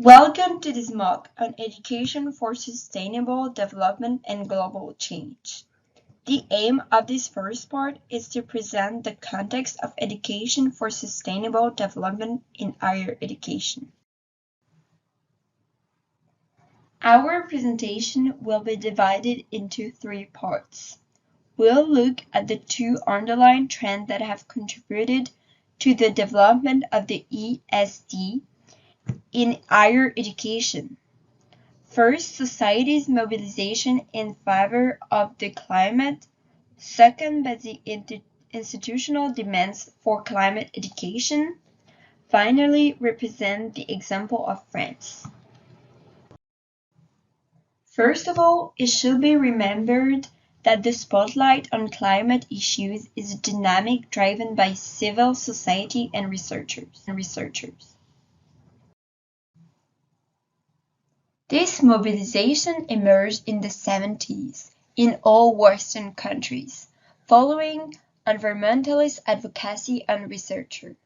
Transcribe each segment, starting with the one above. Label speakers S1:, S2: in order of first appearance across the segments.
S1: Welcome to this MOOC on Education for Sustainable Development and Global Change. The aim of this first part is to present the context of education for sustainable development in higher education. Our presentation will be divided into three parts. We'll look at the two underlying trends that have contributed to the development of the ESD in higher education. First, society's mobilization in favor of the climate. Second, by the institutional demands for climate education. Finally, represent the example of France. First of all, it should be remembered that the spotlight on climate issues is a dynamic driven by civil society and researchers. This mobilization emerged in the 70s in all Western countries, following environmentalist advocacy and researcher.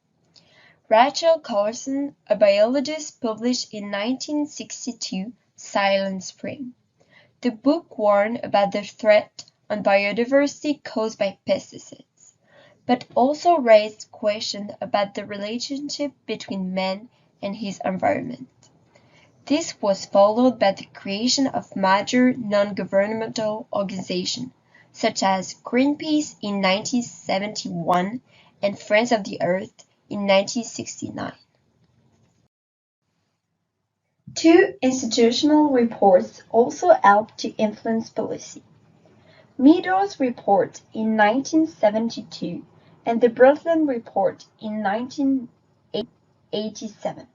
S1: Rachel Carson, a biologist, published in 1962 Silent Spring. The book warned about the threat on biodiversity caused by pesticides, but also raised questions about the relationship between man and his environment. This was followed by the creation of major non-governmental organizations, such as Greenpeace in 1971 and Friends of the Earth in 1969. Two institutional reports also helped to influence policy. Meadows' report in 1972 and the Brundtland report in 1987.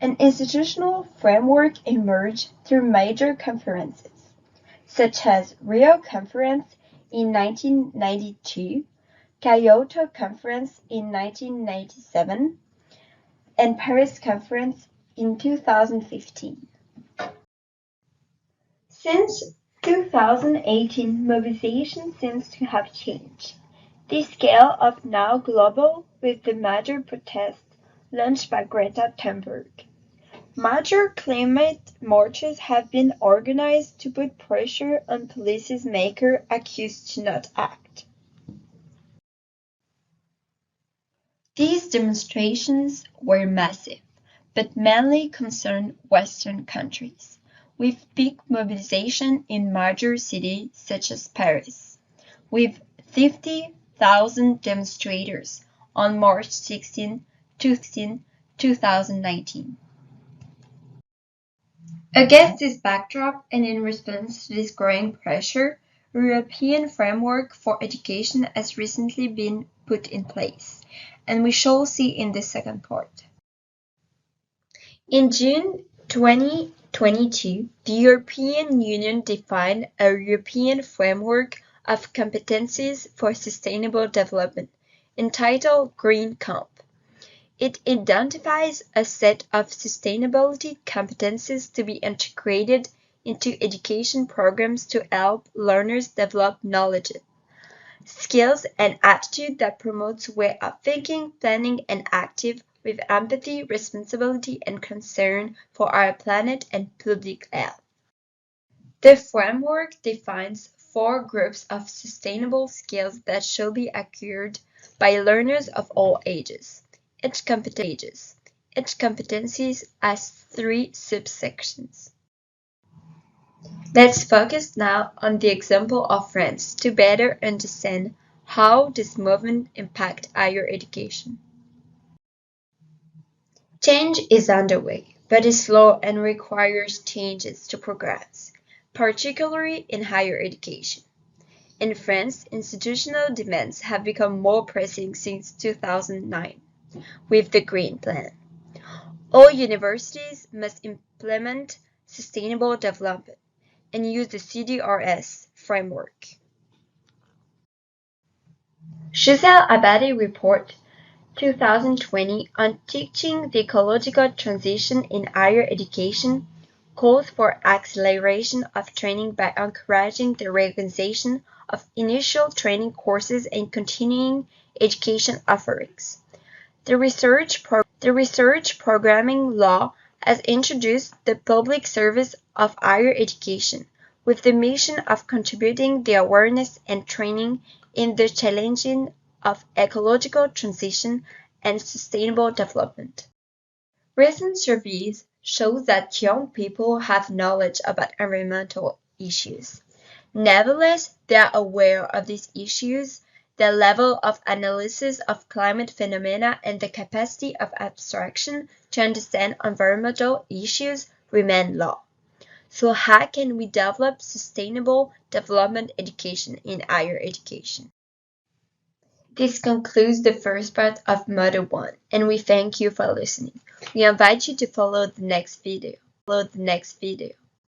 S1: An institutional framework emerged through major conferences, such as Rio Conference in 1992, Kyoto Conference in 1997, and Paris Conference in 2015. Since 2018, mobilization seems to have changed. The scale of now global with the major protests launched by Greta Thunberg. Major climate marches have been organized to put pressure on policymakers accused to not act. These demonstrations were massive, but mainly concerned Western countries, with peak mobilization in major cities such as Paris, with 50,000 demonstrators on March 16, 2019. Against this backdrop and in response to this growing pressure, a European framework for education has recently been put in place, and we shall see in the second part. In June 2022, the European Union defined a European framework of competencies for sustainable development, entitled Green Comp. It identifies a set of sustainability competencies to be integrated into education programs to help learners develop knowledge, skills, and attitude that promotes way of thinking, planning, and active with empathy, responsibility, and concern for our planet and public health. The framework defines 4 groups of sustainable skills that should be acquired by learners of all ages. Each competency has 3 subsections. Let's focus now on the example of France to better understand how this movement impacts higher education. Change is underway, but is slow and requires changes to progress, particularly in higher education. In France, institutional demands have become more pressing since 2009. With the Green Plan, all universities must implement sustainable development and use the CDRS framework. Giselle Abadi Report 2020 on Teaching the Ecological Transition in Higher Education calls for acceleration of training by encouraging the reorganization of initial training courses and continuing education offerings. The research programming law has introduced the public service of higher education, with the mission of contributing the awareness and training in the challenges of ecological transition and sustainable development. Recent surveys show that young people have knowledge about environmental issues. Nevertheless, they are aware of these issues, their level of analysis of climate phenomena and the capacity of abstraction to understand environmental issues remain low. So how can we develop sustainable development education in higher education? This concludes the first part of Module 1, and we thank you for listening. We invite you to follow the next video.